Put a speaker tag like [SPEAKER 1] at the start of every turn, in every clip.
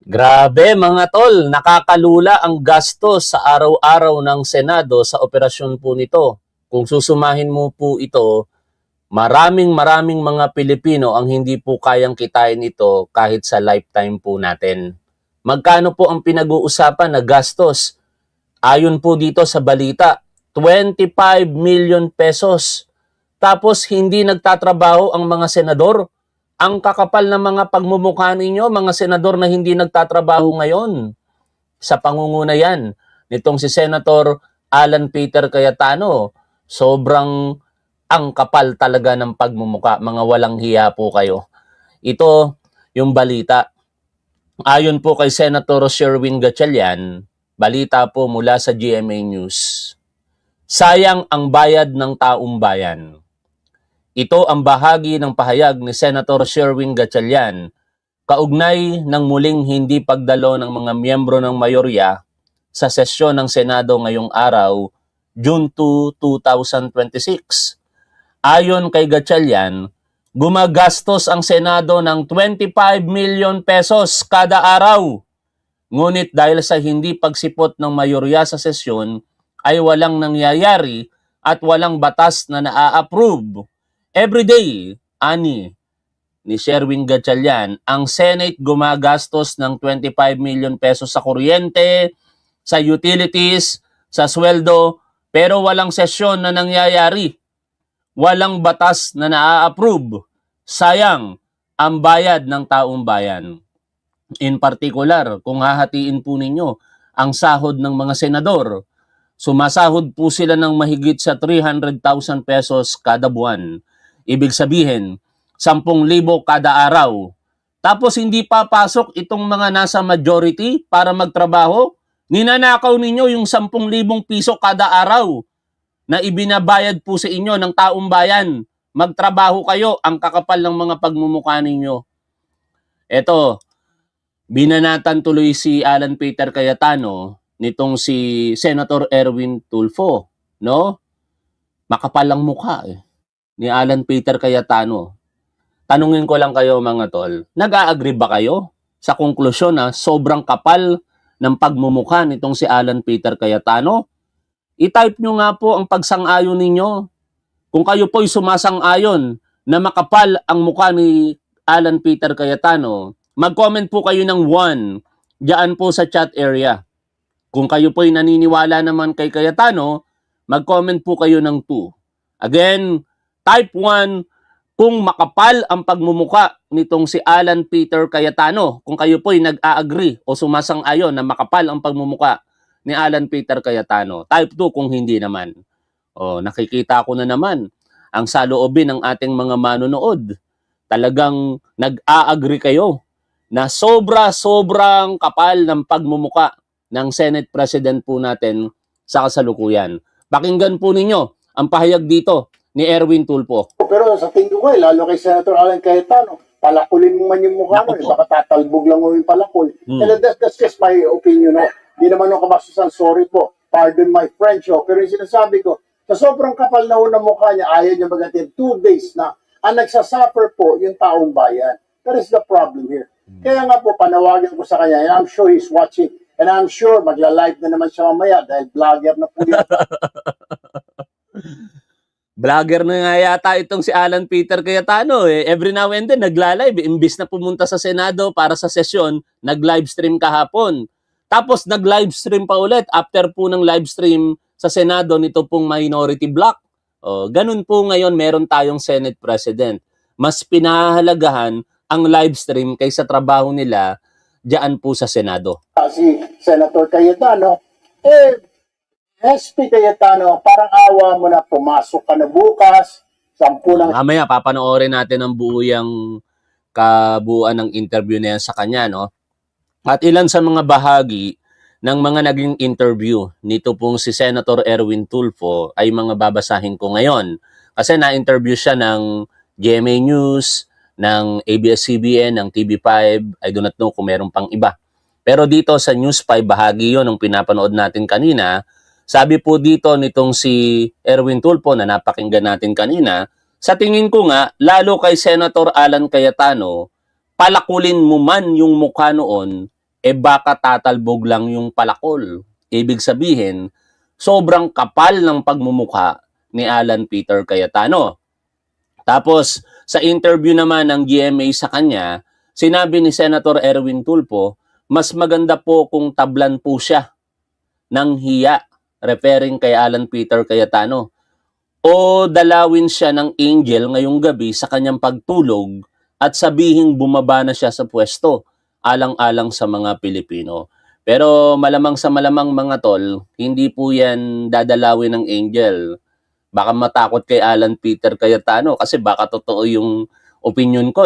[SPEAKER 1] Grabe mga tol, nakakalula ang gastos sa araw-araw ng Senado sa operasyon po nito. Kung susumahin mo po ito, maraming mga Pilipino ang hindi po kayang kitain ito kahit sa lifetime po natin. Magkano po ang pinag-uusapan na gastos? Ayon po dito sa balita, 25 million pesos. Tapos hindi nagtatrabaho ang mga senador. Ang kakapal ng mga pagmumukha ninyo, mga senador na hindi nagtatrabaho ngayon sa pangunguna yan nitong si Senator Alan Peter Cayetano. Sobrang ang kapal talaga ng pagmumuka. Mga walang hiya po kayo. Ito yung balita. Ayon po kay Senator Sherwin Gatchalian, balita po mula sa GMA News. Sayang ang bayad ng taong bayan. Ito ang bahagi ng pahayag ni Senator Sherwin Gatchalian kaugnay ng muling hindi pagdalo ng mga miyembro ng mayorya sa sesyon ng Senado ngayong araw, June 2, 2026. Ayon kay Gatchalian, gumagastos ang Senado ng 25 million pesos kada araw. Ngunit dahil sa hindi pagsipot ng mayorya sa sesyon ay walang nangyayari at walang batas na naa-approve. Everyday, ani ni Sherwin Gatchalian, ang Senate gumagastos ng 25 million pesos sa kuryente, sa utilities, sa sweldo, pero walang sesyon na nangyayari. Walang batas na naa-approve. Sayang ang bayad ng taong bayan. In particular, kung hahatiin po ninyo ang sahod ng mga senador, sumasahod po sila ng mahigit sa 300,000 pesos kada buwan. Ibig sabihin, 10,000 kada araw. Tapos hindi papasok itong mga nasa majority para magtrabaho. Ninanakaw ninyo yung 10,000 piso kada araw na ibinabayad po sa inyo ng taong bayan. Magtrabaho kayo, ang kakapal ng mga pagmumukha ninyo. Eto, binanatan tuloy si Alan Peter Cayetano nitong si Senator Erwin Tulfo, no? Makapal ang mukha ni Alan Peter Cayetano. Tanungin ko lang kayo mga tol, nag-a-agree ba kayo sa konklusyon na sobrang kapal ng pagmumukha nitong si Alan Peter Cayetano? I-type nyo nga po ang pagsang-ayon ninyo. Kung kayo po'y sumasang-ayon na makapal ang mukha ni Alan Peter Cayetano, mag-comment po kayo ng 1 diyan po sa chat area. Kung kayo po'y naniniwala naman kay Cayetano, mag-comment po kayo ng 2. Again, type 1 kung makapal ang pagmumuka nitong si Alan Peter Cayetano. Kung kayo po'y nag-a-agree o sumasang-ayon na makapal ang pagmumuka ni Alan Peter Cayetano. Type 2 kung hindi naman. O, nakikita ko na naman ang saloobin ng ating mga manonood. Talagang nag-a-agree kayo na sobrang kapal ng pagmumuka ng Senate President po natin sa kasalukuyan. Pakinggan po ninyo ang pahayag dito ni Erwin Tulfo.
[SPEAKER 2] Pero sa tingin ko lalo kay Senator Alan Cayetano, palakulin mo man yung mukha mo, baka tatalbog lang mo yung palakol. And that's just my opinion. No? Di naman ako kabasusan, sorry po, pardon my French. Pero yung sinasabi ko, sa sobrang kapal na unang mukha niya, ayaw niya magatid 2 days na ang nagsasuffer po yung taong bayan. That is the problem here. Kaya nga po, panawagan ko sa kanya, and I'm sure he's watching, and I'm sure magla-live na naman siya mamaya dahil vlogger na po yan.
[SPEAKER 1] Vlogger na nga yata itong si Alan Peter Cayetano. Every now and then, nagla-live. Imbis na pumunta sa Senado para sa sesyon, nag-livestream kahapon. Tapos nag-livestream pa ulit after po ng livestream sa Senado nito pong minority block. Ganun po ngayon meron tayong Senate President. Mas pinahahalagahan ang livestream kaysa trabaho nila diyan po sa Senado.
[SPEAKER 2] Si Senator Cayetano, SP Cayetano, parang awa mo na, pumasok ka na bukas, 10 lang.
[SPEAKER 1] Mamaya papanoorin natin ang buo yung kabuuan ng interview na yan sa kanya, no? At ilan sa mga bahagi ng mga naging interview nito pong si Senator Erwin Tulfo ay mga babasahin ko ngayon. Kasi na-interview siya ng GMA News, ng ABS-CBN, ng TV5, I do not know kung meron pang iba. Pero dito sa News 5, bahagi yun ng pinapanood natin kanina. Sabi po dito nitong si Erwin Tulfo na napakinggan natin kanina, sa tingin ko nga, lalo kay Senator Alan Cayetano, palakulin mo man yung mukha noon, baka tatalbog lang yung palakol. Ibig sabihin, sobrang kapal ng pagmumukha ni Alan Peter Cayetano. Tapos, sa interview naman ng GMA sa kanya, sinabi ni Senator Erwin Tulfo, mas maganda po kung tablan po siya ng hiya, referring kay Alan Peter Cayetano, o dalawin siya ng angel ngayong gabi sa kanyang pagtulog at sabihing bumaba na siya sa pwesto, alang-alang sa mga Pilipino. Pero malamang sa malamang mga tol, hindi po yan dadalawin ng angel. Baka matakot kay Alan Peter Cayetano kasi baka totoo yung opinion ko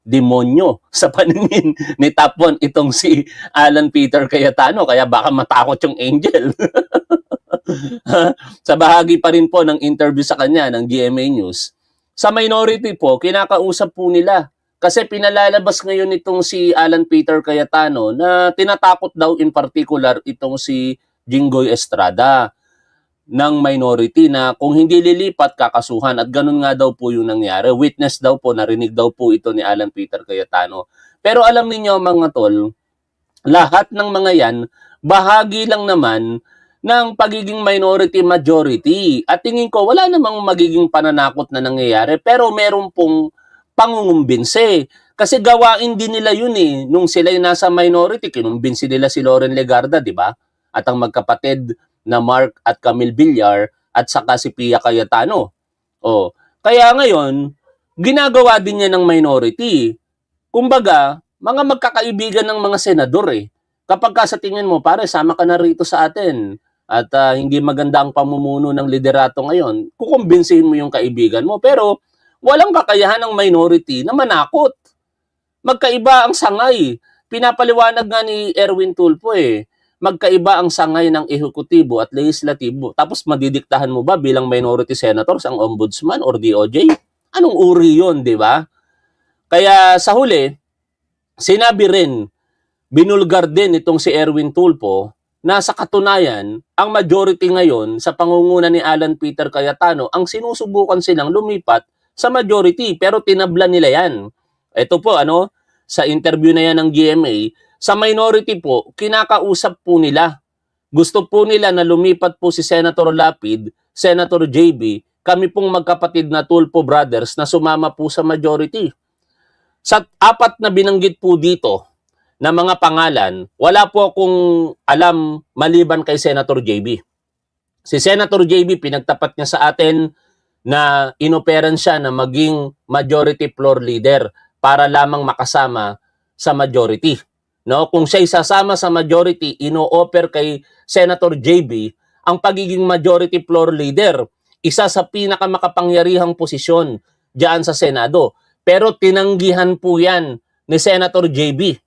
[SPEAKER 1] demonyo sa paningin ni Top 1 itong si Alan Peter Cayetano, kaya baka matakot yung angel. Sa bahagi pa rin po ng interview sa kanya ng GMA News, sa minority po, kinakausap po nila. Kasi pinalalabas ngayon itong si Alan Peter Cayetano na tinatakot daw in particular itong si Jinggoy Estrada ng minority na kung hindi lilipat, kakasuhan. At ganun nga daw po yung nangyari. Witness daw po, narinig daw po ito ni Alan Peter Cayetano. Pero alam niyo mga tol, lahat ng mga yan, bahagi lang naman ng pagiging minority majority. At tingin ko, wala namang magiging pananakot na nangyayari. Pero meron pong pangungumbinse. Kasi gawain din nila yun Nung sila nasa minority, kinumbinsi nila si Loren Legarda, di ba? At ang magkapatid na Mark at Camille Villar at saka si Pia Cayetano. Kaya ngayon, ginagawa din niya ng minority. Kumbaga, mga magkakaibigan ng mga senador Kapag ka sa tingin mo, pare, sama ka na rito sa atin at hindi maganda ang pamumuno ng liderato ngayon, kukumbinsihin mo yung kaibigan mo. Pero walang kakayahan ng minority na manakot. Magkaiba ang sangay. Pinapaliwanag nga ni Erwin Tulfo magkaiba ang sangay ng ehekutibo at lehislatibo. Tapos madidiktahan mo ba bilang minority senators ang ombudsman or DOJ? Anong uri yun, di ba? Kaya sa huli, sinabi rin, binulgar din itong si Erwin Tulfo na sa katunayan, ang majority ngayon sa pangunguna ni Alan Peter Cayetano, ang sinusubukan silang lumipat sa majority, pero tinablan nila yan. Ito po, sa interview na yan ng GMA, sa minority po, kinakausap po nila. Gusto po nila na lumipat po si Senator Lapid, Senator JB, kami pong magkapatid na Tulfo brothers na sumama po sa majority. Sa 4 na binanggit po dito na mga pangalan, wala po akong alam maliban kay Senator JB. Si Senator JB, pinagtapat niya sa atin na inoperan siya na maging majority floor leader para lamang makasama sa majority. Kung siya isasama sa majority, ino-offer kay Senator JB ang pagiging majority floor leader, isa sa pinakamakapangyarihang posisyon diyan sa Senado. Pero tinanggihan po yan ni Senator JB.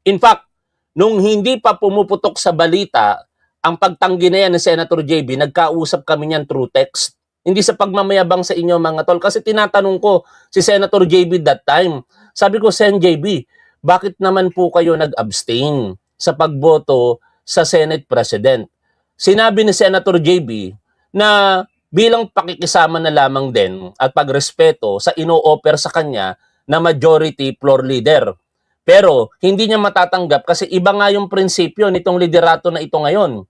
[SPEAKER 1] In fact, nung hindi pa pumuputok sa balita ang pagtanggi na yan ni Senator JB, nagkausap kami niyan through text. Hindi sa pagmamayabang sa inyo mga tol, kasi tinatanong ko si Senator JB that time. Sabi ko, Sen JB, bakit naman po kayo nag-abstain sa pagboto sa Senate President? Sinabi ni Senator JB na bilang pakikisama na lamang din at pagrespeto sa ino-offer sa kanya na majority floor leader. Pero hindi niya matatanggap kasi iba nga yung prinsipyo nitong liderato na ito ngayon.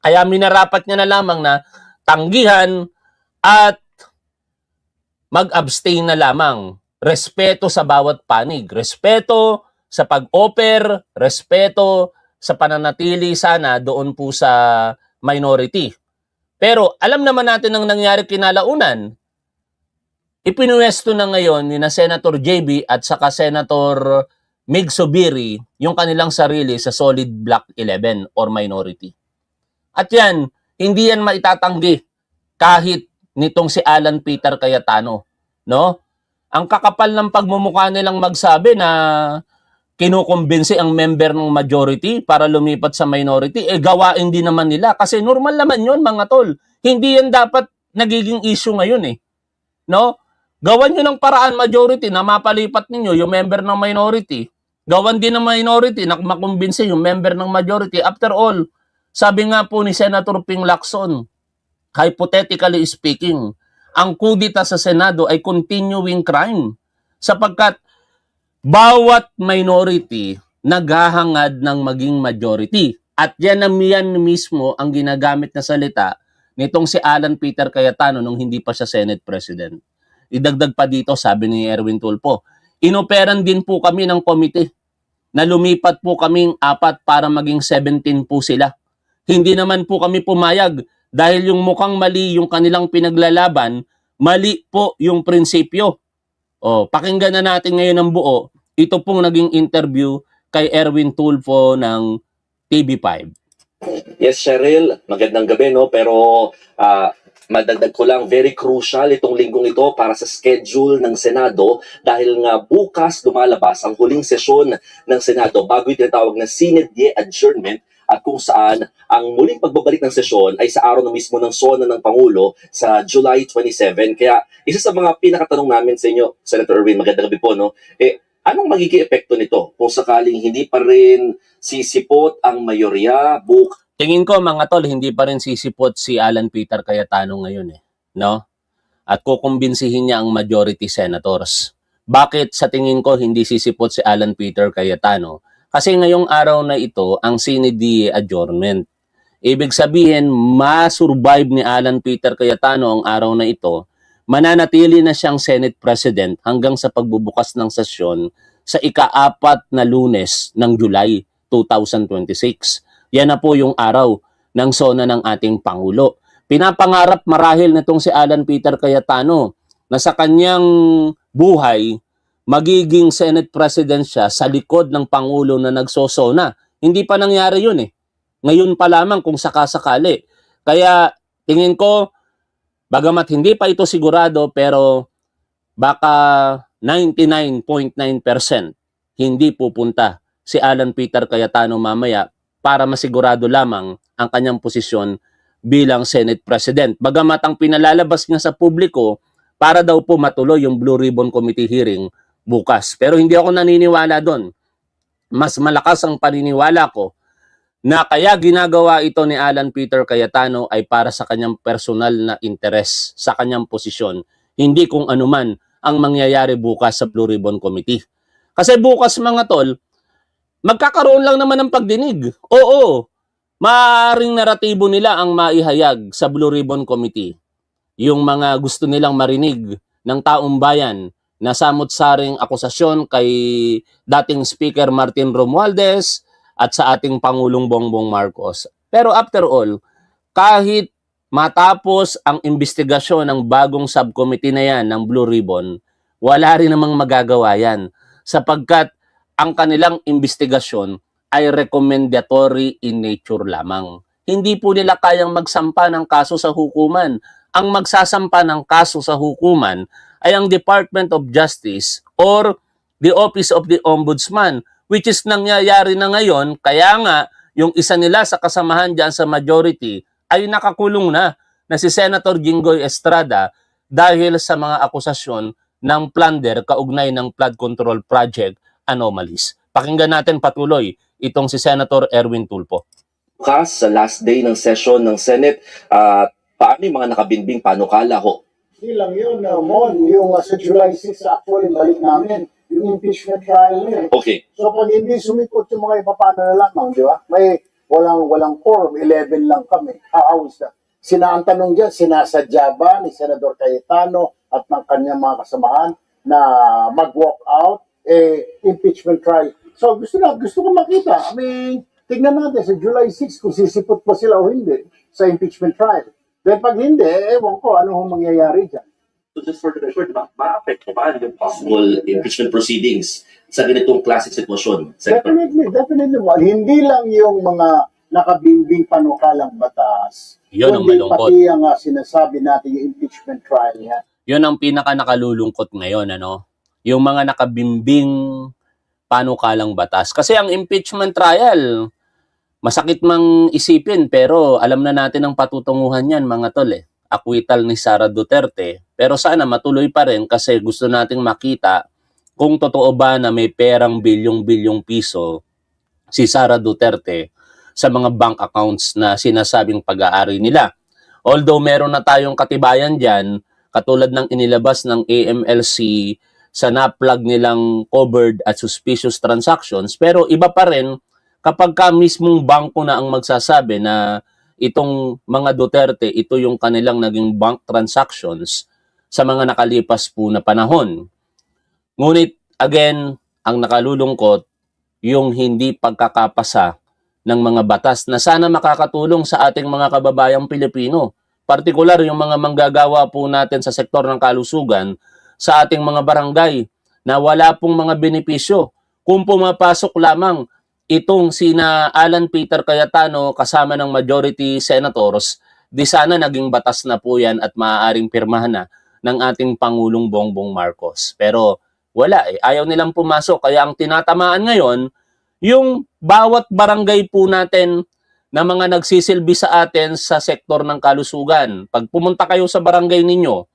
[SPEAKER 1] Kaya minarapat niya na lamang na tanggihan at mag-abstain na lamang. Respeto sa bawat panig, respeto sa pag-offer, respeto sa pananatili sana doon po sa minority. Pero alam naman natin ang nangyari kinalaunan. Ipinuwesto na ngayon ni na Senator JB at saka Senator Mig Zubiri yung kanilang sarili sa solid block 11 or minority. At yan, hindi yan maitatanggi kahit nitong si Alan Peter Cayetano, Ang kakapal ng pagmumukha nilang magsabi na kinukumbinsi ang member ng majority para lumipat sa minority, gawain din naman nila. Kasi normal naman yun, mga tol. Hindi yan dapat nagiging issue ngayon Gawan nyo ng paraan majority na mapalipat ninyo yung member ng minority. Gawan din ng minority na makumbinsi yung member ng majority. After all, sabi nga po ni Senator Ping Lacson, hypothetically speaking, ang kudita sa Senado ay continuing crime sapagkat bawat minority naghahangad ng maging majority. At yan mismo ang ginagamit na salita nitong si Alan Peter Cayetano nung hindi pa siya Senate President. Idagdag pa dito, sabi ni Erwin Tulfo, inoperan din po kami ng komite na lumipat po kaming 4 para maging 17 po sila. Hindi naman po kami pumayag dahil yung mukhang mali yung kanilang pinaglalaban, mali po yung prinsipyo. O, pakinggan na natin ngayon ang buo. Ito pong naging interview kay Erwin Tulfo ng TV5.
[SPEAKER 3] Yes, Cheryl, magandang gabi, no? Pero madagdag ko lang, very crucial itong linggong ito para sa schedule ng Senado dahil nga bukas lumalabas ang huling sesyon ng Senado bago yung tinatawag na Sine Die Adjournment, at kung saan ang muling pagbabalik ng sesyon ay sa araw na mismo ng SONA ng Pangulo sa July 27. Kaya isa sa mga pinakatanong namin sa inyo, Senator Erwin, magandang gabi po, no? Anong magiging epekto nito kung sakaling hindi pa rin sisipot ang mayorya,
[SPEAKER 1] Tingin ko mga tol, hindi pa rin sisipot si Alan Peter Cayetano ngayon no? At kukumbinsihin niya ang majority senators. Bakit sa tingin ko hindi sisipot si Alan Peter Cayetano? Kasi ngayong araw na ito ang sine die adjournment. Ibig sabihin, ma-survive ni Alan Peter Cayetano ang araw na ito, mananatili na siyang Senate President hanggang sa pagbubukas ng sesyon sa ika-4 na Lunes ng July 2026. Yan na po yung araw ng SONA ng ating Pangulo. Pinapangarap marahil nitong si Alan Peter Cayetano na sa kanyang buhay, magiging Senate President siya sa likod ng Pangulo na nagsosona. Hindi pa nangyari yun Ngayon pa lamang kung sakasakali. Kaya tingin ko, bagamat hindi pa ito sigurado, pero baka 99.9% hindi pupunta si Alan Peter Cayetano mamaya para masigurado lamang ang kanyang posisyon bilang Senate President. Bagamat ang pinalalabas niya sa publiko para daw po matuloy yung Blue Ribbon Committee hearing bukas. Pero hindi ako naniniwala doon. Mas malakas ang paniniwala ko na kaya ginagawa ito ni Alan Peter Cayetano ay para sa kanyang personal na interes, sa kanyang posisyon, hindi kung anuman ang mangyayari bukas sa Blue Ribbon Committee. Kasi bukas mga tol, magkakaroon lang naman ng pagdinig. Oo, maaaring naratibo nila ang maihayag sa Blue Ribbon Committee. Yung mga gusto nilang marinig ng taong bayan na samot-saring akusasyon kay dating Speaker Martin Romualdez at sa ating Pangulong Bongbong Marcos. Pero after all, kahit matapos ang investigasyon ng bagong subcommittee na yan ng Blue Ribbon, wala rin namang magagawa yan sapagkat ang kanilang investigasyon ay recommendatory in nature lamang. Hindi po nila kayang magsampa ng kaso sa hukuman. Ang magsasampa ng kaso sa hukuman ay ang Department of Justice or the Office of the Ombudsman, which is nangyayari na ngayon. Kaya nga, yung isa nila sa kasamahan dyan sa majority ay nakakulong na si Senator Jinggoy Estrada dahil sa mga akusasyon ng plunder kaugnay ng flood control project anomalies. Pakinggan natin patuloy itong si Senator Erwin Tulfo.
[SPEAKER 3] bukas sa last day ng session ng Senate, paano yung mga nakabinbing panukala ho?
[SPEAKER 2] Hindi lang yun, Mon. Yung sa July 6, actually, balik namin. Yung impeachment trial na
[SPEAKER 3] Okay.
[SPEAKER 2] So, pag hindi sumipot yung mga iba, paano na lamang, di ba? May walang quorum, 11 lang kami. How is that? Ang tanong dyan, sinasadya ba ni Senador Cayetano at ng kanyang mga kasamahan na mag-walk out, impeachment trial? So, gusto ko makita. I mean, tignan natin sa July 6 kung sisipot pa sila o hindi sa impeachment trial. Then pag hindi, ewan ko ano ang mangyayari dyan.
[SPEAKER 3] So just for the record, ma-affect ba yung possible impeachment proceedings sa ganitong klaseng sitwasyon? Senator?
[SPEAKER 2] Definitely. Well, hindi lang yung mga nakabimbing panukalang batas,
[SPEAKER 1] Yun ang
[SPEAKER 2] kundi
[SPEAKER 1] malungkot.
[SPEAKER 2] pati ang sinasabi natin yung impeachment trial niya.
[SPEAKER 1] Yun ang pinaka nakalulungkot ngayon, yung mga nakabimbing panukalang batas. Kasi ang impeachment trial, masakit mang isipin, pero alam na natin ang patutunguhan yan, mga tol. Acquittal ni Sara Duterte. Pero sana matuloy pa rin kasi gusto nating makita kung totoo ba na may perang bilyong-bilyong piso si Sara Duterte sa mga bank accounts na sinasabing pag-aari nila. Although meron na tayong katibayan dyan, katulad ng inilabas ng AMLC sa na-plug nilang covered at suspicious transactions. Pero iba pa rin kapag ka mismong bangko na ang magsasabi na itong mga Duterte, ito yung kanilang naging bank transactions sa mga nakalipas po na panahon. Ngunit, again, ang nakalulungkot, yung hindi pagkakapasa ng mga batas na sana makakatulong sa ating mga kababayang Pilipino. Partikular yung mga manggagawa po natin sa sektor ng kalusugan, sa ating mga barangay na wala pong mga benepisyo. Kung pumapasok lamang itong sina Alan Peter Cayetano kasama ng majority senators, di sana naging batas na po yan at maaaring pirmahan na ng ating Pangulong Bongbong Marcos. Pero wala ayaw nilang pumasok. Kaya ang tinatamaan ngayon, yung bawat barangay po natin na mga nagsisilbi sa atin sa sektor ng kalusugan. Pag pumunta kayo sa barangay ninyo,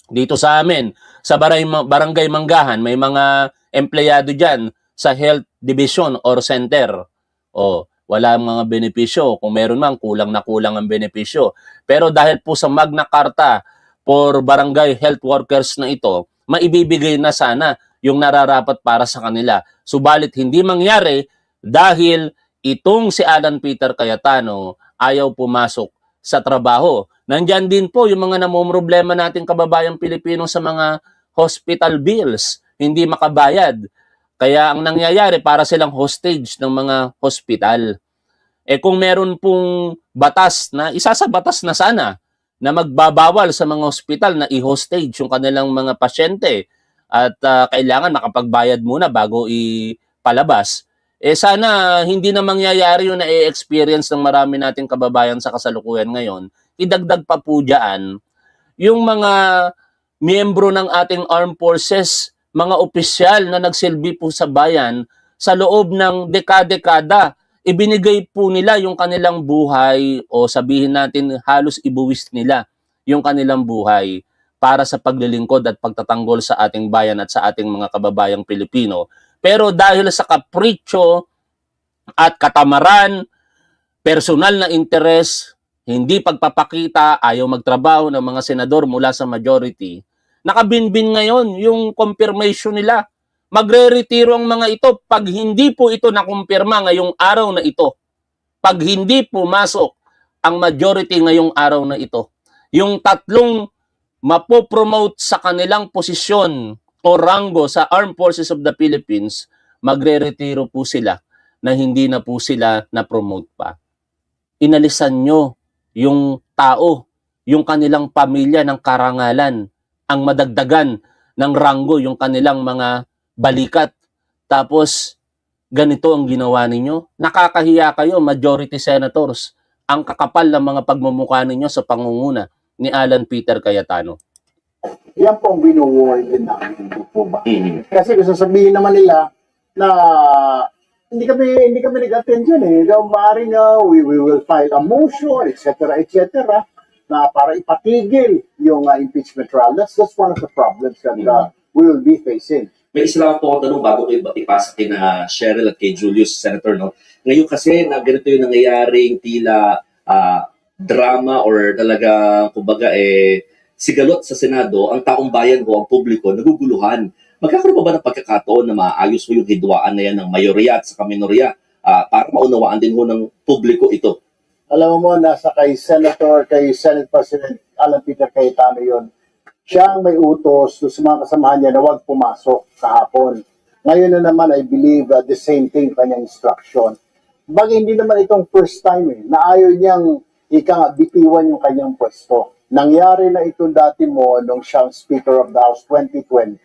[SPEAKER 1] dito sa amin, sa barangay Manggahan, may mga empleyado dyan sa health division or center. O, wala mga benepisyo. Kung meron man, kulang na kulang ang benepisyo. Pero dahil po sa Magna Carta for barangay health workers na ito, maibibigay na sana yung nararapat para sa kanila. Subalit hindi mangyari dahil itong si Alan Peter Cayetano ayaw pumasok sa trabaho. Nandyan din po yung mga namumroblema nating kababayang Pilipino sa mga hospital bills, hindi makabayad. Kaya ang nangyayari, para silang hostage ng mga hospital. Kung meron pong batas na, isa sa batas na sana, na magbabawal sa mga hospital na i-hostage yung kanilang mga pasyente at kailangan makapagbayad muna bago ipalabas. Sana hindi na mangyayari yung na-experience ng marami nating kababayan sa kasalukuyan ngayon. Idagdag pa po dyan, yung mga miyembro ng ating armed forces, mga opisyal na nagsilbi po sa bayan, sa loob ng dekada-dekada, ibinigay po nila yung kanilang buhay o sabihin natin halos ibuwis nila yung kanilang buhay para sa paglilingkod at pagtatanggol sa ating bayan at sa ating mga kababayang Pilipino. Pero dahil sa kapritsyo at katamaran, personal na interes, hindi pagpapakita, ayaw magtrabaho ng mga senador mula sa majority, nakabinbin ngayon yung confirmation nila. Magre-retiro ang mga ito pag hindi po ito nakumpirma ngayong araw na ito. Pag hindi pumasok ang majority ngayong araw na ito. Yung tatlong mapopromote sa kanilang posisyon o ranggo sa Armed Forces of the Philippines, magre-retiro po sila na hindi na po sila na-promote pa. Inalisan nyo yung tao, yung kanilang pamilya ng karangalan, ang madagdagan ng ranggo yung kanilang mga balikat. Tapos, ganito ang ginawa ninyo. Nakakahiya kayo, majority senators. Ang kakapal ng mga pagmumukha ninyo sa pangunguna ni Alan Peter Cayetano.
[SPEAKER 2] Yan po ang binuwarn din namin, hindi po ba? Kasi kung sasabihin naman nila na hindi kami nag-attend dyan eh. Maaaring we will file a motion, etc., na para ipatigil yung impeachment trial. That's one of the problems that we will be facing.
[SPEAKER 3] May isa lang po ako tanong bago ko ipasa kina Cheryl at kay Julius, Senator, no? Ngayon kasi na ganito yung nangyayaring tila drama or talaga, kumbaga, sigalot sa Senado, ang taong bayan ho, ang publiko, naguguluhan. Magkakaroon pa ba ng pagkakataon na maayos mo yung hidwaan na yan ng mayorya at sa minorya para maunawaan din ho ng publiko ito?
[SPEAKER 2] Alam mo, nasa kay Senate President Alan Peter Cayetano yun. Siya ang may utos sa mga kasamahan niya na huwag pumasok kahapon. Ngayon na naman, I believe the same thing, kanyang instruction. Bagay hindi naman itong first time na ayaw niyang bitiwan yung kanyang pwesto. Nangyari na ito dati mo nung siyang Speaker of the House 2020.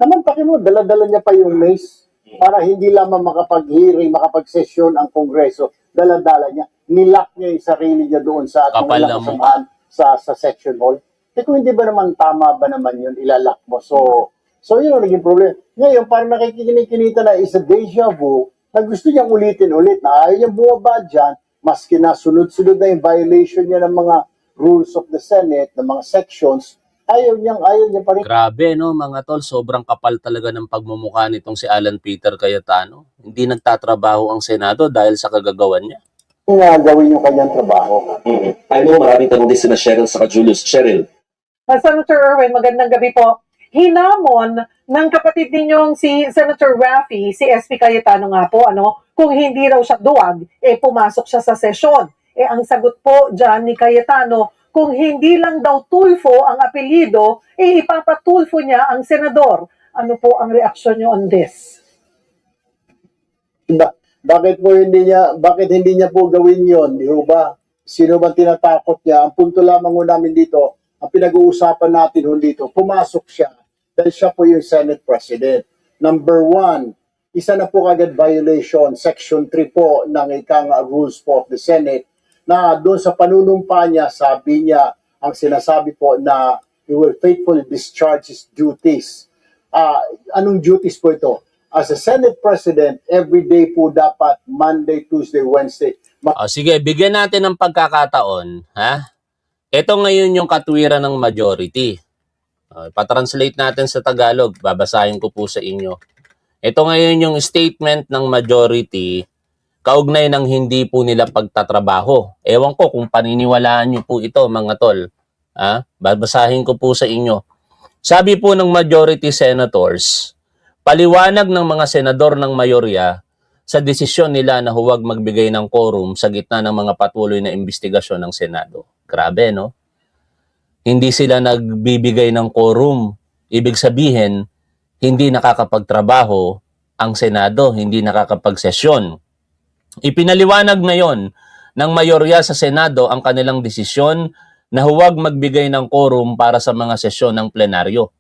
[SPEAKER 2] Naman mo, dala-dala niya pa yung mace para hindi lamang makapag-hearing, makapag-session ang Kongreso. Dala-dala niya. Nilak niya yung sarili niya doon sa ating walang kasamahan sa section hall. Kung hindi ba naman tama ba naman yun, ilalak mo. So yun ang naging problem. Ngayon, parang nakikikinita na is a deja vu na gusto niyang ulitin ulit na ayaw niyang bumaba dyan, maski na sunod-sunod na yung violation niya ng mga rules of the Senate, ng mga sections, ayaw niya pa rin.
[SPEAKER 1] Grabe, no, mga tol, sobrang kapal talaga ng pagmumukha nitong si Alan Peter Cayetano. Hindi nagtatrabaho ang Senado dahil sa kagagawan niya.
[SPEAKER 2] Gawin yung kanyang trabaho.
[SPEAKER 3] I know maraming tanong din sina Cheryl sa Julius. Cheryl.
[SPEAKER 4] Senator Erwin, magandang gabi po. Hinamon ng kapatid ninyong si Senator Raffy, si SP Cayetano nga po, kung hindi raw siya duwag, pumasok siya sa sesyon. Ang sagot po dyan ni Cayetano, kung hindi lang daw Tulfo ang apelyido, ipapatulfo niya ang senador. Ano po ang reaksyon niyo on this?
[SPEAKER 2] Bakit hindi niya po gawin yon, di ba? Sino bang tinatakot niya? Ang punto lamang ho namin dito, ang pinag-uusapan natin ho dito, pumasok siya dahil siya po yung Senate President. Number 1, isa na po kagad violation, Section 3 po ng ikang rules po of the Senate, na doon sa panunumpa niya, sabi niya, ang sinasabi po na he will faithfully discharge his duties. Anong duties po ito? As a Senate President, every day po dapat, Monday, Tuesday, Wednesday.
[SPEAKER 1] Sige, bigyan natin ng pagkakataon, ha? Ito ngayon yung katwiran ng majority. Patranslate natin sa Tagalog, babasahin ko po sa inyo. Ito ngayon yung statement ng majority kaugnay ng hindi po nila pagtatrabaho. Ewan ko kung paniniwalaan nyo po ito, mga tol. Babasahin ko po sa inyo. Sabi po ng majority senators, paliwanag ng mga senador ng mayorya sa desisyon nila na huwag magbigay ng quorum sa gitna ng mga patuloy na investigasyon ng Senado. Grabe, no? Hindi sila nagbibigay ng quorum. Ibig sabihin, hindi nakakapagtrabaho ang Senado, hindi nakakapagsesyon. Ipinaliwanag ngayon ng mayorya sa Senado ang kanilang desisyon na huwag magbigay ng quorum para sa mga sesyon ng plenaryo.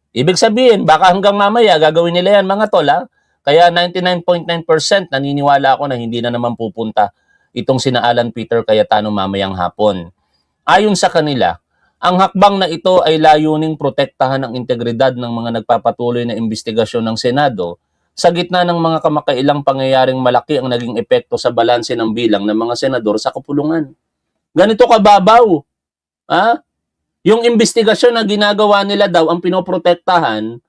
[SPEAKER 1] Ibig sabihin, baka hanggang mamaya gagawin nila yan, mga tol, ha? Kaya 99.9% naniniwala ako na hindi na naman pupunta itong sina Alan Peter Cayetano mamayang hapon. Ayon sa kanila, ang hakbang na ito ay layuning protektahan ang integridad ng mga nagpapatuloy na investigasyon ng Senado sa gitna ng mga kamakailang pangyayaring malaki ang naging epekto sa balanse ng bilang ng mga senador sa kapulungan. Ganito kababaw. Yung investigasyon na ginagawa nila daw ang pinoprotektahan,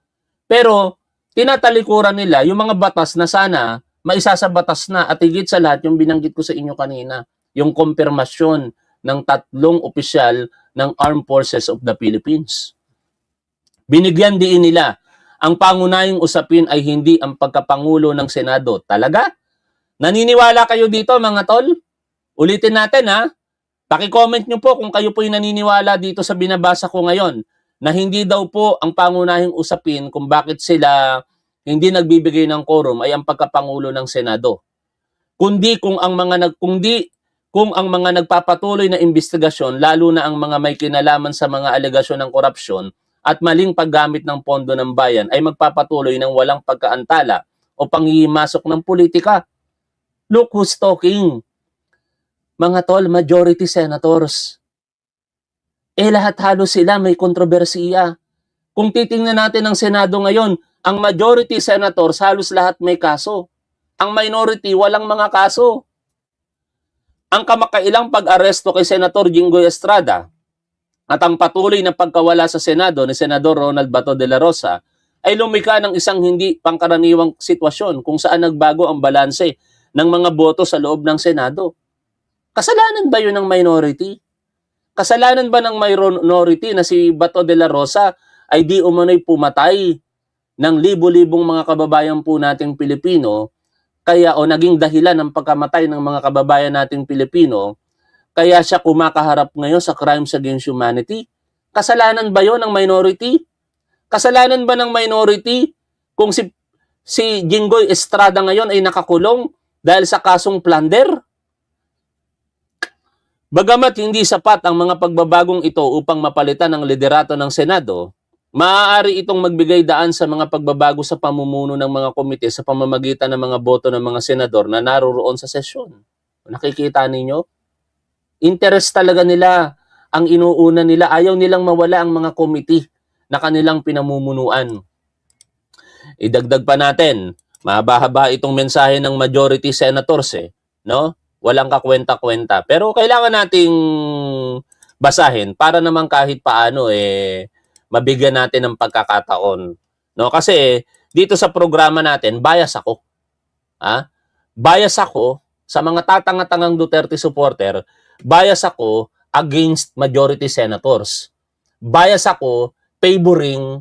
[SPEAKER 1] pero tinatalikuran nila yung mga batas na sana maisasabatas na at higit sa lahat yung binanggit ko sa inyo kanina, yung kumpirmasyon ng 3 opisyal ng Armed Forces of the Philippines. Binigyan din nila ang pangunahing usapin ay hindi ang pagkapangulo ng Senado. Talaga? Naniniwala kayo dito, mga tol? Ulitin natin, ha? Paki-comment nyo po kung kayo po yung naniniwala dito sa binabasa ko ngayon na hindi daw po ang pangunahing usapin kung bakit sila hindi nagbibigay ng quorum ay ang pagkapangulo ng Senado. Kundi kung ang mga nagpapatuloy na investigasyon, lalo na ang mga may kinalaman sa mga alegasyon ng korupsyon at maling paggamit ng pondo ng bayan ay magpapatuloy ng walang pagkaantala o panghihimasok ng politika. Look who's talking. Mga tol, majority senators. Lahat halos sila may kontrobersiya. Kung titingnan natin ang Senado ngayon, ang majority senators halos lahat may kaso. Ang minority walang mga kaso. Ang kamakailang pag-aresto kay Senator Jinggoy Estrada at ang patuloy na pagkawala sa Senado ni Senador Ronald Bato de la Rosa ay lumikha ng isang hindi pangkaraniwang sitwasyon kung saan nagbago ang balanse ng mga boto sa loob ng Senado. Kasalanan ba yun ng minority? Kasalanan ba ng minority na si Bato de la Rosa ay di umano'y pumatay ng libo-libong mga kababayan po nating Pilipino o naging dahilan ng pagkamatay ng mga kababayan nating Pilipino, kaya siya kumakaharap ngayon sa crimes against humanity? Kasalanan ba yon ng minority? Kasalanan ba ng minority kung si Jinggoy Estrada ngayon ay nakakulong dahil sa kasong plunder? Bagamat hindi sapat ang mga pagbabagong ito upang mapalitan ang liderato ng Senado, maaari itong magbigay daan sa mga pagbabago sa pamumuno ng mga komite sa pamamagitan ng mga boto ng mga senador na naroroon sa sesyon. Nakikita ninyo? Interest talaga nila ang inuuna nila. Ayaw nilang mawala ang mga komite na kanilang pinamumunuan. Idagdag pa natin, mahaba-haba itong mensahe ng majority senators, no? Walang kakwenta-kwenta. Pero kailangan nating basahin para naman kahit paano mabigyan natin ng pagkakataon. No? Kasi dito sa programa natin, bias ako. Bias ako sa mga tatanga-tangang Duterte supporter, bias ako against majority senators. Bias ako favoring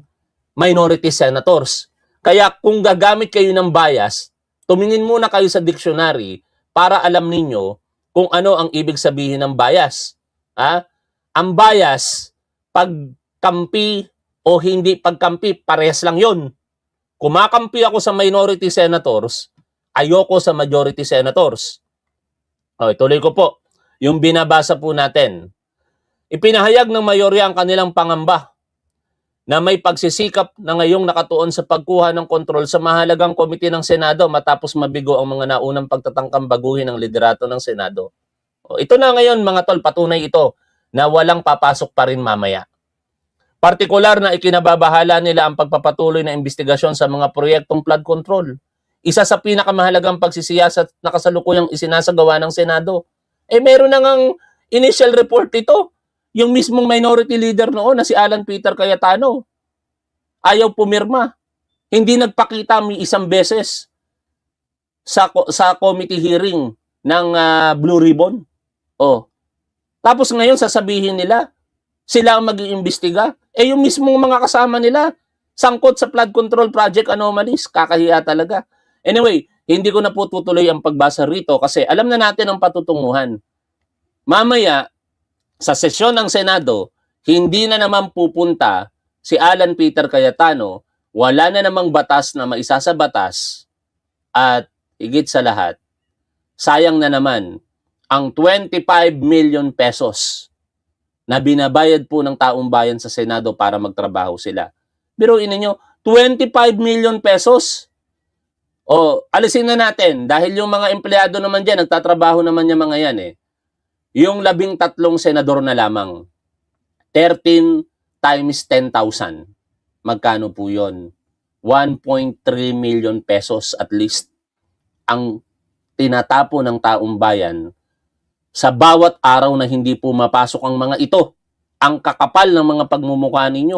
[SPEAKER 1] minority senators. Kaya kung gagamit kayo ng bias, tumingin muna kayo sa dictionary para alam ninyo kung ano ang ibig sabihin ng bias. Ang bias, pagkampi o hindi pagkampi, parehas lang yon. Kumakampi ako sa minority senators, ayoko sa majority senators. Tuloy ko po. Yung binabasa po natin. Ipinahayag ng mayorya ang kanilang pangamba na may pagsisikap na ngayong nakatuon sa pagkuha ng kontrol sa mahalagang komite ng Senado matapos mabigo ang mga naunang pagtatangkang baguhin ng liderato ng Senado. Ito na ngayon mga tol, patunay ito na walang papasok pa rin mamaya. Partikular na ikinababahala nila ang pagpapatuloy na investigasyon sa mga proyektong flood control. Isa sa pinakamahalagang pagsisiyasat na kasalukuyang isinasagawa ng Senado. Meron na ngang initial report ito. Yung mismong minority leader noon na si Alan Peter Cayetano, ayaw pumirma. Hindi nagpakita isang beses sa committee hearing ng Blue Ribbon. Tapos ngayon sasabihin nila, sila ang mag-iimbestiga. Yung mismong mga kasama nila, sangkot sa flood control project anomalies. Kakahiya talaga. Anyway, hindi ko na po tutuloy ang pagbasa rito kasi alam na natin ang patutunguhan. Mamaya, sa sesyon ng Senado, hindi na naman pupunta si Alan Peter Cayetano, wala na namang batas na maisa sa batas, at higit sa lahat, sayang na naman ang 25 million pesos na binabayad po ng taong bayan sa Senado para magtrabaho sila. Biruin ninyo, 25 million pesos. Alisin na natin, dahil yung mga empleyado naman dyan, nagtatrabaho naman yung mga yan Yung 13 senador na lamang, 13 times 10,000. Magkano po yun? 1.3 million pesos at least ang tinatapo ng taong bayan sa bawat araw na hindi po mapasok ang mga ito. Ang kakapal ng mga pagmumukha ninyo.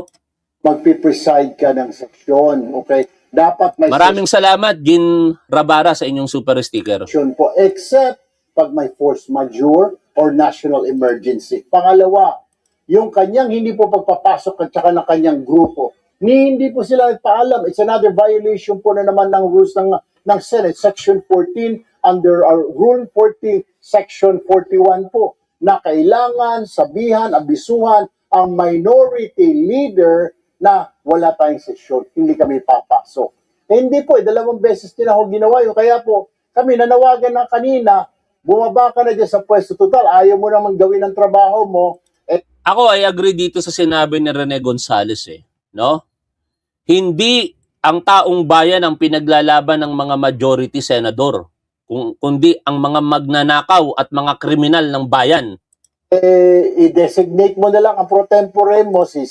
[SPEAKER 2] Magpipreside ka ng seksyon, okay? Dapat may
[SPEAKER 1] Maraming salamat, Gin Rabara, sa inyong super sticker.
[SPEAKER 2] seksyon po, except pag may force majeure or national emergency. Pangalawa, yung kanyang hindi po pagpapasok at saka ng kanyang grupo, hindi po sila nagpaalam. It's another violation po na naman ng rules ng Senate, Section 14, under our Rule 40, Section 41 po, na kailangan sabihan, abisuhan ang minority leader na wala tayong sesyon, hindi kami papasok. Hindi po, 2 beses din ako ginawa yun. Kaya po, kami nanawagan na kanina, bumaba ka na dyan sa pwesto. Total, ayaw mo namang gawin ang trabaho mo.
[SPEAKER 1] Ako ay agree dito sa sinabi ni Rene Gonzales no? Hindi ang taong bayan ang pinaglalaban ng mga majority senador, kundi ang mga magnanakaw at mga kriminal ng bayan.
[SPEAKER 2] I-designate mo na lang ang pro tempore mo, si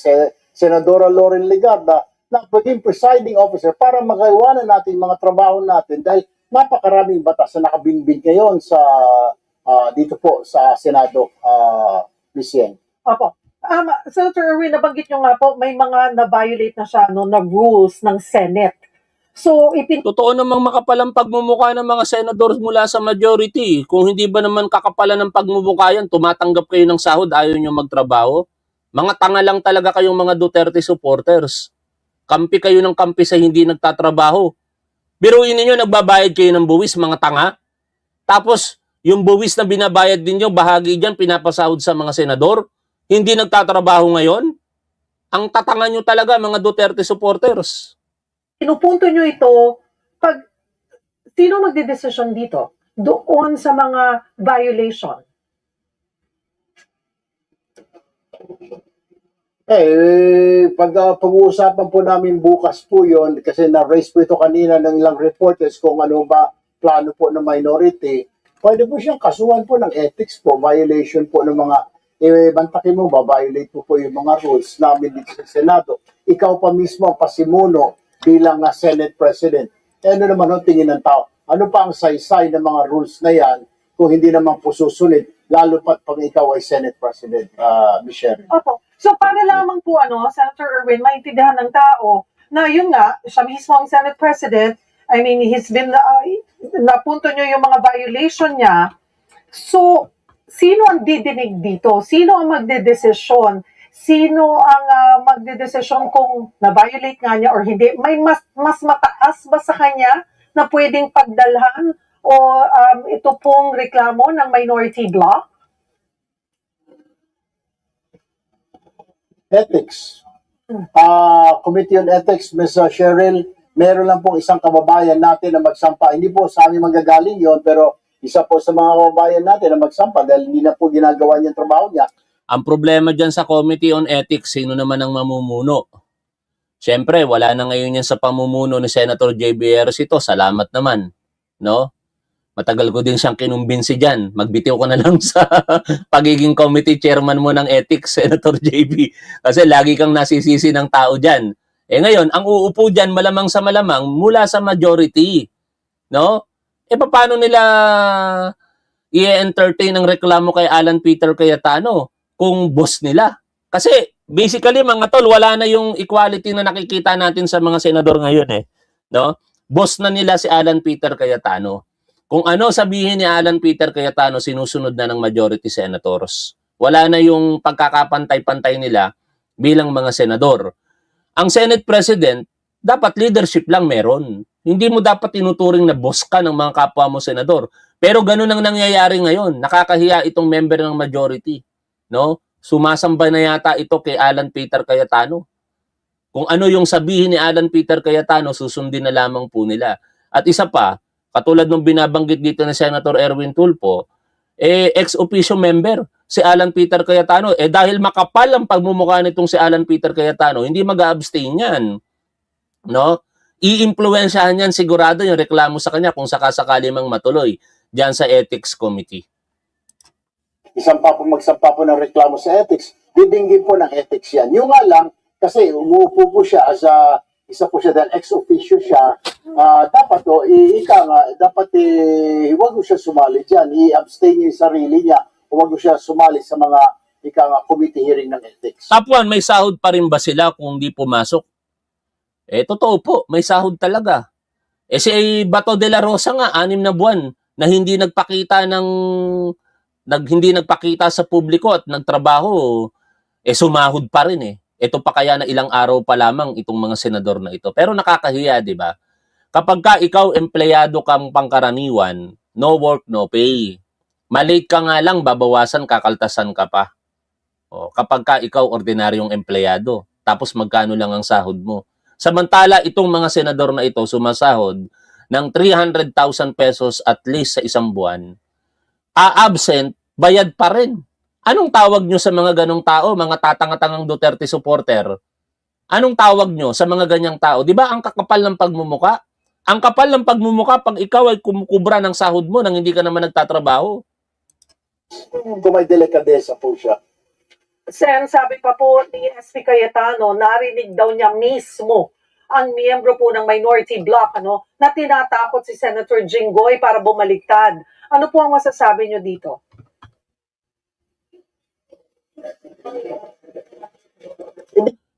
[SPEAKER 2] Senadora Lauren Legarda, na paging presiding officer para magaiwanan natin mga trabaho natin dahil napakaraming batas na nakabingbing ngayon sa dito po sa Senado, Ms. Yen.
[SPEAKER 4] Opo. Senator Erwin, nabanggit nyo nga po, may mga na-violate na siya na rules ng Senate. So,
[SPEAKER 1] Totoo namang makapalang pagmumukha ng mga senador mula sa majority. Kung hindi ba naman kakapalan ng pagmumukha yan, tumatanggap kayo ng sahod, ayaw nyo magtrabaho. Mga tanga lang talaga kayong mga Duterte supporters. Kampi kayo ng kampi sa hindi nagtatrabaho. Biruin ninyo, nagbabayad kayo ng buwis, mga tanga. Tapos, yung buwis na binabayad ninyo, bahagi dyan, pinapasahod sa mga senador. Hindi nagtatrabaho ngayon. Ang tatanga nyo talaga, mga Duterte supporters.
[SPEAKER 4] pinupunto nyo ito, sino magdedesisyon dito? Doon sa mga violation?
[SPEAKER 2] Pag-uusapan po namin bukas po yon kasi na-raise po ito kanina ng ilang reporters kung ano ba plano po ng minority. Pwede po siyang kasuhan po ng ethics po, violation po ng mga, bantakin mo ba, violate po yung mga rules namin dito sa Senado. Ikaw pa mismo ang pasimuno bilang Senate President. Ano naman ang tingin ng tao? Ano pa ang saysay ng mga rules na yan kung hindi naman po susunod, lalo pat pag ikaw ay Senate President, Michelle?
[SPEAKER 4] Opo. So, para lamang po, Senator Erwin, maintindihan ng tao na yun nga, siya mismo ang Senate President, I mean, he's been, napunto nyo yung mga violation niya. So, sino ang didinig dito? Sino ang magdedesisyon? sino ang magdedesisyon kung na-violate nga niya or hindi? May mas mataas ba sa kanya na pwedeng pagdalhan o ito pong reklamo ng minority bloc?
[SPEAKER 2] Ethics. Committee on Ethics, Ms. Cheryl, meron lang pong isang kababayan natin na magsampa. Hindi po sa amin manggagaling yon, pero isa po sa mga kababayan natin na magsampa dahil hindi na po ginagawa niya ang trabaho niya.
[SPEAKER 1] Ang problema dyan sa Committee on Ethics, sino naman ang mamumuno? Siyempre, wala na ngayon yan sa pamumuno ni Senator J.B. Ejercito. Salamat naman, no? Matagal ko din siyang kinumbinsi dyan. Magbitiw ko na lang sa pagiging committee chairman mo ng ethics, Senator JB. Kasi lagi kang nasisisi ng tao dyan. Eh ngayon, ang uupo dyan malamang sa malamang mula sa majority. No? Eh paano nila i-entertain ang reklamo kay Alan Peter Cayetano kung boss nila? Kasi basically mga tol, wala na yung equality na nakikita natin sa mga senador ngayon eh. No? Boss na nila si Alan Peter Cayetano. Kung ano sabihin ni Alan Peter Cayetano, sinusunod na ng majority senators. Wala na yung pagkakapantay-pantay nila bilang mga senador. Ang Senate President, dapat leadership lang meron. Hindi mo dapat tinuturing na boss ka ng mga kapwa mo senador. Pero ganun ang nangyayari ngayon. Nakakahiya itong member ng majority. No? Sumasamba na yata ito kay Alan Peter Cayetano. Kung ano yung sabihin ni Alan Peter Cayetano, susundin na lamang po nila. At isa pa, katulad ng binabanggit dito ni Senator Erwin Tulfo, ex officio member si Alan Peter Cayetano. Dahil makapal ang pagmumukha nitong si Alan Peter Cayetano, hindi mag-abstain yan. No? I-impluwensyahan yan sigurado yung reklamo sa kanya kung sakasakali mang matuloy diyan sa Ethics Committee.
[SPEAKER 2] Isampa po magsampa po ng reklamo sa ethics. Didinggin po ng ethics yan. Yung nga lang, kasi umuupo po siya as a isa po siya dahil ex officio siya, dapat dapat huwag mo siya sumali dyan, i-abstain niya yung sarili niya, huwag mo siya sumali sa mga committee hearing ng ethics.
[SPEAKER 1] Top 1, may sahod pa rin ba sila kung di pumasok? Totoo po, may sahod talaga. Si Bato de la Rosa nga, 6 na buwan na hindi nagpakita sa publiko at nagtrabaho, sumahod pa rin eh. Ito pa kaya na ilang araw pa lamang itong mga senador na ito. Pero nakakahiya, di ba? Kapag ka ikaw empleyado kang pangkaraniwan, no work, no pay. Malate ka nga lang, babawasan, kakaltasan ka pa. Kapag ka ikaw ordinaryong empleyado, tapos magkano lang ang sahod mo. Samantala, itong mga senador na ito sumasahod ng 300,000 pesos at least sa isang buwan, absent, bayad pa rin. Anong tawag nyo sa mga ganong tao, mga tatanga-tangang Duterte supporter? Anong tawag nyo sa mga ganyang tao? Di ba ang kakapal ng pagmumuka? Ang kapal ng pagmumuka pag ikaw ay kumukubra ng sahod mo nang hindi ka naman nagtatrabaho.
[SPEAKER 2] Kung may delikadesa po siya.
[SPEAKER 4] Sen, sabi pa po ni SP Cayetano, narinig daw niya mismo ang miyembro po ng minority bloc na tinatakot si Senator Jinggoy para bumaliktad. Ano po ang masasabi niyo dito?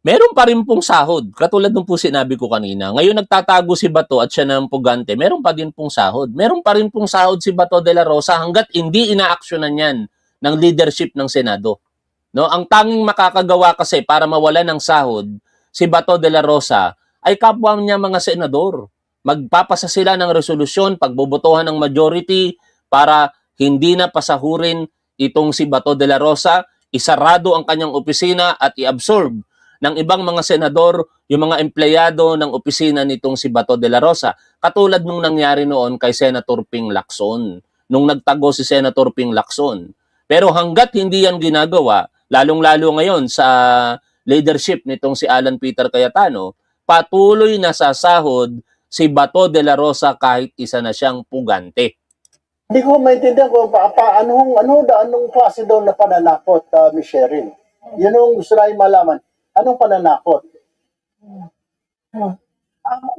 [SPEAKER 1] Meron pa rin pong sahod. Katulad nung po sinabi ko kanina. Ngayon nagtatago si Bato at siya ng pugante. Meron pa din pong sahod. Meron pa rin pong sahod si Bato de la Rosa hanggat hindi inaaksyonan yan ng leadership ng Senado. No, ang tanging makakagawa kasi para mawala ng sahod si Bato de la Rosa ay kapwa niya mga senador. Magpapasa sila ng resolusyon, pagbobotohan ng majority para hindi na pasahurin itong si Bato de la Rosa, isarado ang kanyang opisina at i-absorb ng ibang mga senador yung mga empleyado ng opisina nitong si Bato de la Rosa. Katulad nung nangyari noon kay Senator Ping Lacson, nung nagtago si Senator Ping Lacson. Pero hanggat hindi yan ginagawa, lalong-lalo ngayon sa leadership nitong si Alan Peter Cayetano, patuloy na sasahod si Bato de la Rosa kahit isa na siyang pugante.
[SPEAKER 2] Hindi ko maintindihan kung anong klase daw na pananakot, Ms. Cheryl. Yun ang gusto namin malaman. Anong pananakot?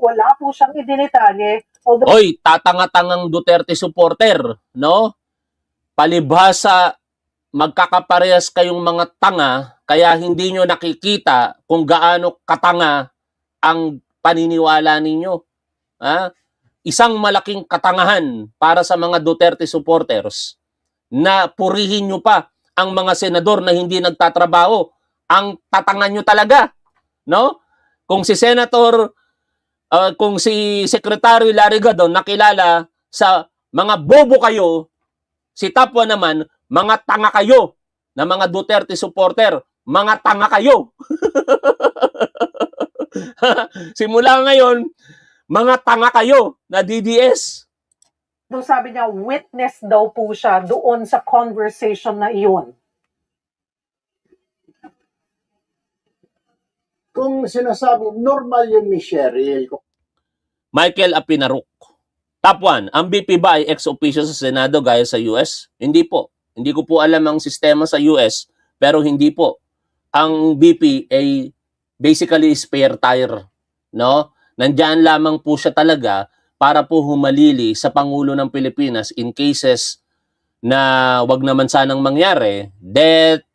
[SPEAKER 4] Wala po siyang idinitalye.
[SPEAKER 1] Oy, tatanga-tangang Duterte supporter, no? Palibhasa, magkakaparehas kayong mga tanga, kaya hindi nyo nakikita kung gaano katanga ang paniniwala ninyo. Isang malaking katangahan para sa mga Duterte supporters na purihin nyo pa ang mga senador na hindi nagtatrabaho ang tatangan nyo talaga, no? Kung si kung si Secretary Larry Gadon nakilala sa mga bobo kayo, si Tapua naman, mga tanga kayo na mga Duterte supporter, mga tanga kayo. Simula ngayon, mga tanga kayo na DDS.
[SPEAKER 4] Doon sabi niya, witness daw po siya doon sa conversation na iyon.
[SPEAKER 2] Kung sinasabi, normal yun, Miss Cheryl.
[SPEAKER 1] Michael Apinaruk. Top 1, ang BP ba ay ex-officio sa Senado gaya sa US? Hindi po. Hindi ko po alam ang sistema sa US, pero hindi po. Ang BP ay basically spare tire, no? Nandiyan lamang po siya talaga para po humalili sa Pangulo ng Pilipinas in cases na wag naman sanang mangyari, death,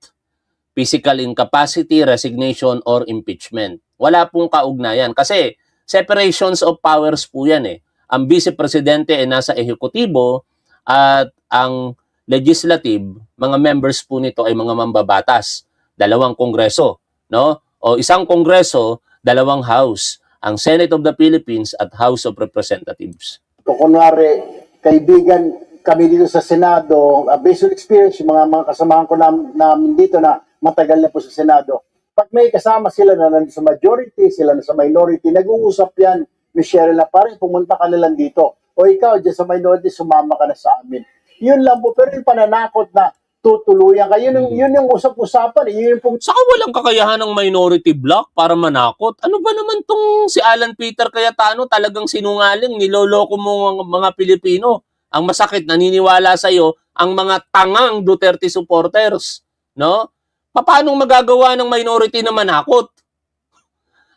[SPEAKER 1] physical incapacity, resignation, or impeachment. Wala pong kaugnayan kasi separations of powers po yan eh. Ang Vice Presidente ay nasa ehekutibo at ang legislative, mga members po nito ay mga mambabatas. 2 kongreso, no? O isang kongreso, 2 house. Ang Senate of the Philippines at House of Representatives.
[SPEAKER 2] Kung kunwari, kaibigan kami dito sa Senado, based on experience, yung mga kasamahan ko namin dito na matagal na po sa Senado, pag may kasama sila na nandito sa majority, sila na sa minority, nag-uusap yan, Michelle, na parang pumunta ka na lang dito. O ikaw, dyan sa minority, sumama ka na sa amin. Yun lang po. Pero yung pananakot na tutuluyan ka, yun yung usap-usapan. Yun yung pong...
[SPEAKER 1] Saka walang kakayahan ng minority bloc para manakot. Ano ba naman tong si Alan Peter Cayetano, talagang sinungaling, niloloko mo mga Pilipino. Ang masakit, naniniwala sa iyo ang mga tangang Duterte supporters, no? Paano magagawa ng minority na manakot?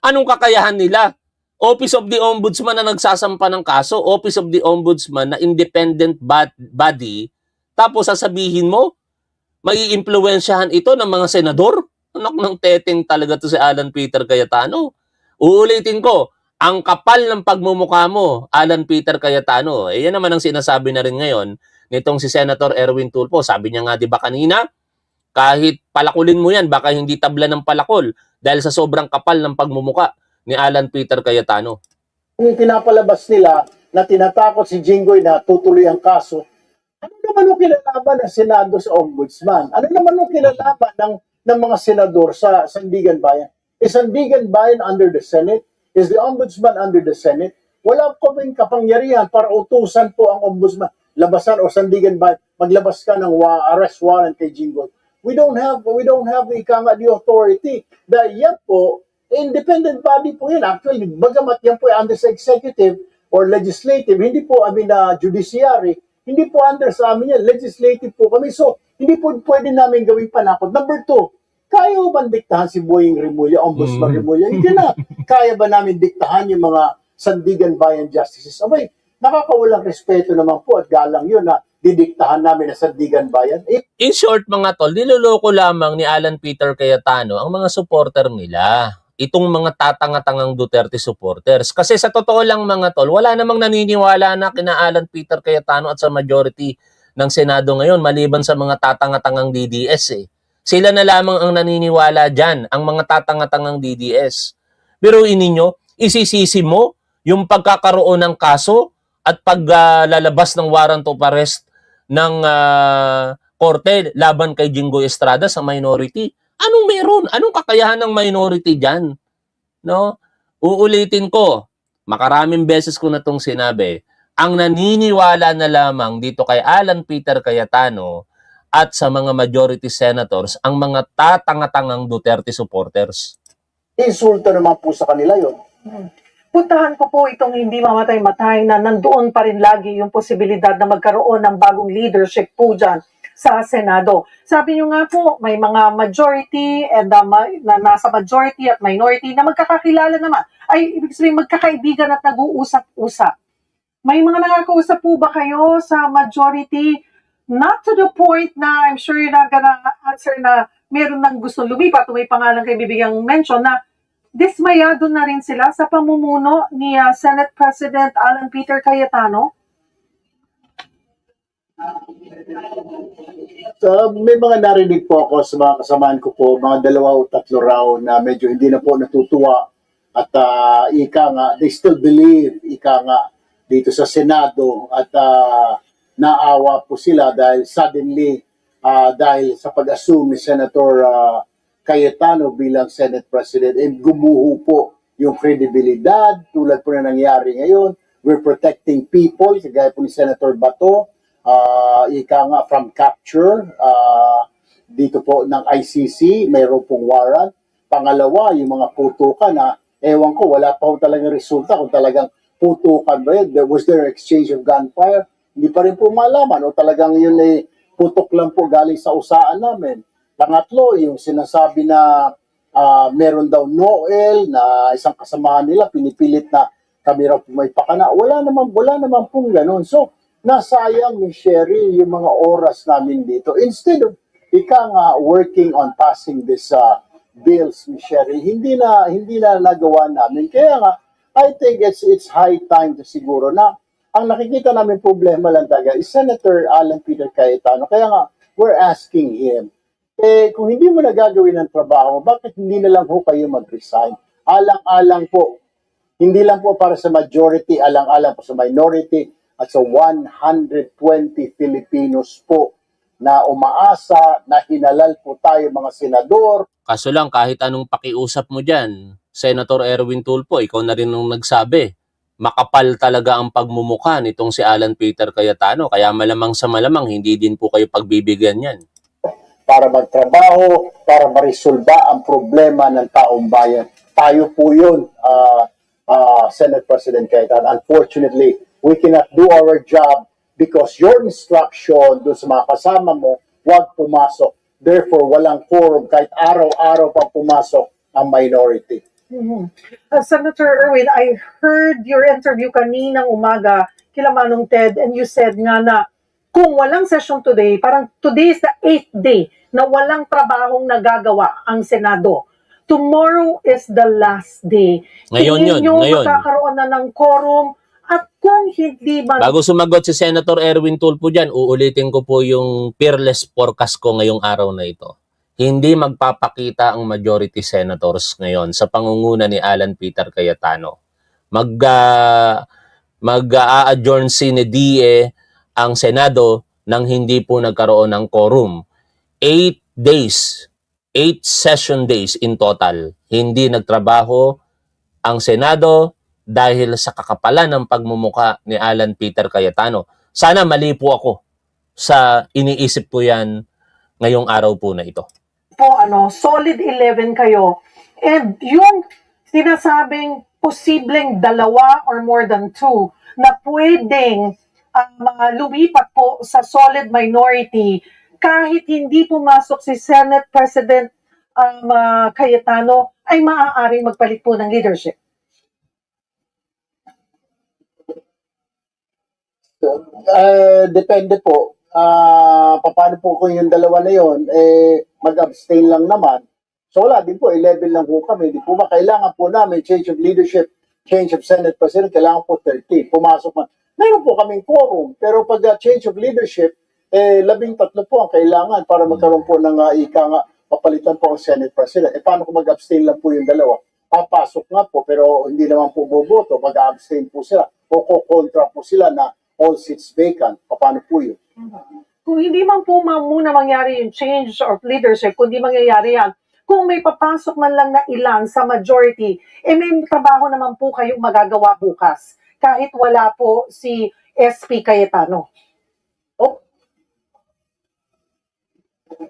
[SPEAKER 1] Anong kakayahan nila? Office of the Ombudsman na nagsasampa ng kaso, Office of the Ombudsman na independent body, tapos sasabihin mo, maiimpluwensyahan ito ng mga senador? Anak ng teteng talaga to si Alan Peter Cayetano. Uulitin ko, ang kapal ng pagmumukha mo, Alan Peter Cayetano. Eh, yan naman ang sinasabi na rin ngayon nitong si Senator Erwin Tulfo. Sabi niya nga, di ba kanina, kahit palakulin mo yan, baka hindi tabla ng palakol dahil sa sobrang kapal ng pagmumuka ni Alan Peter Cayetano.
[SPEAKER 2] Yung pinapalabas nila na tinatakot si Jinggoy na tutuloy ang kaso, ano naman yung kinalaban ng Senado sa Ombudsman? Ano naman yung kinalaban ng mga senador sa Sandigan Bayan? Is Sandigan Bayan under the Senate? Is the Ombudsman under the Senate? Wala po kaming kapangyarihan para utusan po ang Ombudsman, labasan o Sandigan Bayan, maglabas ka ng arrest warrant kay Jinggoy. We don't have the authority. Dahil yan po, independent body po yan. Actually, bagamat yan po under sa executive or legislative, hindi po na judiciary, hindi po under sa amin yan. Legislative po kami. So, hindi po pwede namin gawing panakot. Number 2, kaya ba diktahan si Boying Remulla, Ombudsman Remulla? Hindi na. Kaya ba namin diktahan yung mga Sandigan Bayan Justices? Abay, nakakawalang respeto naman po at galang yun na didiktahan namin na Sandigan Bayan.
[SPEAKER 1] In short mga tol, niloloko lamang ni Alan Peter Cayetano ang mga supporter nila. Itong mga tatanga-tangang Duterte supporters. Kasi sa totoo lang mga tol, wala namang naniniwala na kina Alan Peter Cayetano at sa majority ng Senado ngayon, maliban sa mga tatanga-tangang DDS eh. Sila na lamang ang naniniwala dyan, ang mga tatanga-tangang DDS. Pero ininyo, isisisi mo yung pagkakaroon ng kaso at paglalabas ng warrant of arrest ng korte laban kay Jinggoy Estrada sa minority. Anong meron? Anong kakayahan ng minority dyan? No? Uulitin ko, makaraming beses ko na itong sinabi, ang naniniwala na lamang dito kay Alan Peter Cayetano at sa mga majority senators, ang mga tatanga-tangang Duterte supporters.
[SPEAKER 2] Insulto naman po sa kanila yun.
[SPEAKER 4] Puntahan ko po itong hindi mamatay-matay na nandoon pa rin lagi yung posibilidad na magkaroon ng bagong leadership po dyan sa Senado. Sabi nyo nga po, may mga majority and na nasa majority at minority na magkakakilala naman. Ay, ibig sabihin, magkakaibigan at nag-uusap-usap. May mga nakakausap po ba kayo sa majority? Not to the point na I'm sure you're not gonna answer na meron nang gustong lumipat o may pangalan kayo bibigyang mention na dismayado na rin sila sa pamumuno ni Senate President Alan Peter Cayetano?
[SPEAKER 2] May mga narinig po ako sa mga kasamaan ko po, mga 2 o 3 raw na medyo hindi na po natutuwa at ika nga, they still believe, ika nga, dito sa Senado at naawa po sila dahil suddenly, dahil sa pag-assume ni Senator Cayetano bilang Senate President, gumuho po yung credibilidad tulad po na nangyari ngayon. We're protecting people, kagaya po ni Senator Bato, ika nga from capture dito po ng ICC, mayroon pong warrant. Pangalawa, yung mga putukan na ewan ko, wala pa po talagang resulta kung talagang putukan ba yun. Was there exchange of gunfire? Hindi pa rin po malaman o talagang yun ay putok lang po galing sa usaan namin. Pangatlo, yung sinasabi na meron daw Noel na isang kasamahan nila, pinipilit na kami raw may pakana. Wala naman pong ganun. So, nasayang ni Sherry yung mga oras namin dito. Instead of working on passing this bills ni Sherry, hindi na nagawa namin. Kaya nga, I think it's high time to siguro na ang nakikita namin problema lang talaga is Senator Alan Peter Cayetano. Kaya nga, we're asking him, kung hindi mo nagagawin ang trabaho, bakit hindi na lang ho kayo mag-resign? Alang-alang po. Hindi lang po para sa majority, alang-alang po sa minority at sa 120 Filipinos po na umaasa na hinalal po tayo mga senador.
[SPEAKER 1] Kaso lang, kahit anong pakiusap mo dyan, Senator Erwin Tulfo, ikaw na rin ang nagsabi, makapal talaga ang pagmumukha nitong si Alan Peter Cayetano. Kaya malamang sa malamang, hindi din po kayo pagbibigyan yan.
[SPEAKER 2] Para magtrabaho, para marisolba ang problema ng taong bayan. Tayo po yun, Senate President Cayetano. Unfortunately, we cannot do our job because your instruction doon sa mga kasama mo, huwag pumasok. Therefore, walang quorum kahit araw-araw pa pumasok ang minority.
[SPEAKER 4] Senator Erwin, I heard your interview kaninang umaga kila Manong Ted and you said nga na kung walang session today, parang today is the 8th day na walang trabahong nagagawa ang Senado. Tomorrow is the last day.
[SPEAKER 1] Ngayon yun,
[SPEAKER 4] Tingin nyo
[SPEAKER 1] ngayon.
[SPEAKER 4] magkakaroon na ng quorum at kung hindi man...
[SPEAKER 1] Bago sumagot si Senator Erwin Tulfo dyan, uulitin ko po yung peerless forecast ko ngayong araw na ito. Hindi magpapakita ang majority senators ngayon sa pangunguna ni Alan Peter Cayetano. Mag-a-adjourn sine die ang Senado nang hindi po nagkaroon ng quorum. 8 days, 8 session days in total, hindi nagtrabaho ang Senado dahil sa kakapalan ng pagmumuka ni Alan Peter Cayetano. Sana mali po ako sa iniisip ko yan ngayong araw po na ito.
[SPEAKER 4] Solid 11 kayo. And yung sinasabing posibleng 2 or more than 2 na pwedeng lumipat po sa solid minority kahit hindi pumasok si Senate President Cayetano ay maaaring magpalit po ng leadership.
[SPEAKER 2] Depende po. Paano po kung yung dalawa na yun, mag-abstain lang naman. So wala din po, 11 lang po kami. Di po ba kailangan po namin change of leadership, change of Senate President, kailangan po 30. Pumasok man. Mayroon po kaming quorum, pero pag change of leadership, 13 po ang kailangan para magkaroon po ng papalitan po ang Senate President. Paano kung mag-abstain lang po yung dalawa? Papasok nga po, pero hindi naman po boboto. Mag-abstain po sila o kukontra po sila na all seats vacant. Paano po yun?
[SPEAKER 4] Kung hindi man po muna mangyari yung change of leadership, kung di mangyayari yan, kung may papasok man lang na ilan sa majority, may trabaho naman po kayong magagawa bukas. Kahit wala po si SP Cayetano.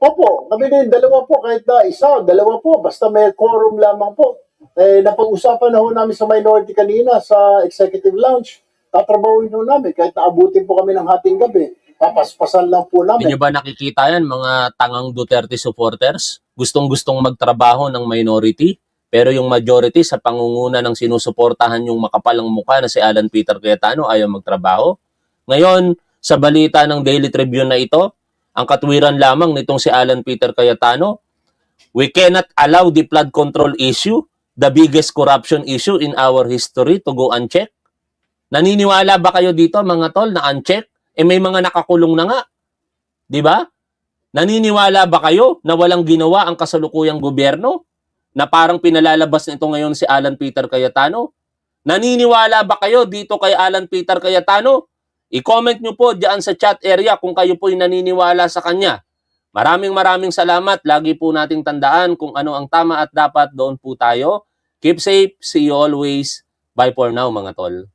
[SPEAKER 2] Opo, kami din, 2 po, kahit na isa, 2 po, basta may quorum lamang po. Napag-usapan na ho namin sa minority kanina sa executive lounge, tatrabahuin ho namin, kahit naabutin po kami ng hating gabi, papaspasan lang po namin.
[SPEAKER 1] Hindi nyo ba nakikita yan, mga tangang Duterte supporters? Gustong-gustong magtrabaho ng minority, pero yung majority sa pangunguna ng sinusuportahan yung makapalang mukha na si Alan Peter Cayetano ayaw magtrabaho. Ngayon, sa balita ng Daily Tribune na ito, ang katwiran lamang nitong si Alan Peter Cayetano, we cannot allow the flood control issue, the biggest corruption issue in our history, to go unchecked. Naniniwala ba kayo dito mga tol na unchecked Eh may mga nakakulong na nga. 'Di ba? Naniniwala ba kayo na walang ginawa ang kasalukuyang gobyerno? Na parang pinalalabas nito ngayon si Alan Peter Cayetano? Naniniwala ba kayo dito kay Alan Peter Cayetano? I-comment nyo po diyan sa chat area kung kayo po'y naniniwala sa kanya. Maraming salamat. Lagi po nating tandaan kung ano ang tama at dapat, doon po tayo. Keep safe. See you always. Bye for now, mga tol.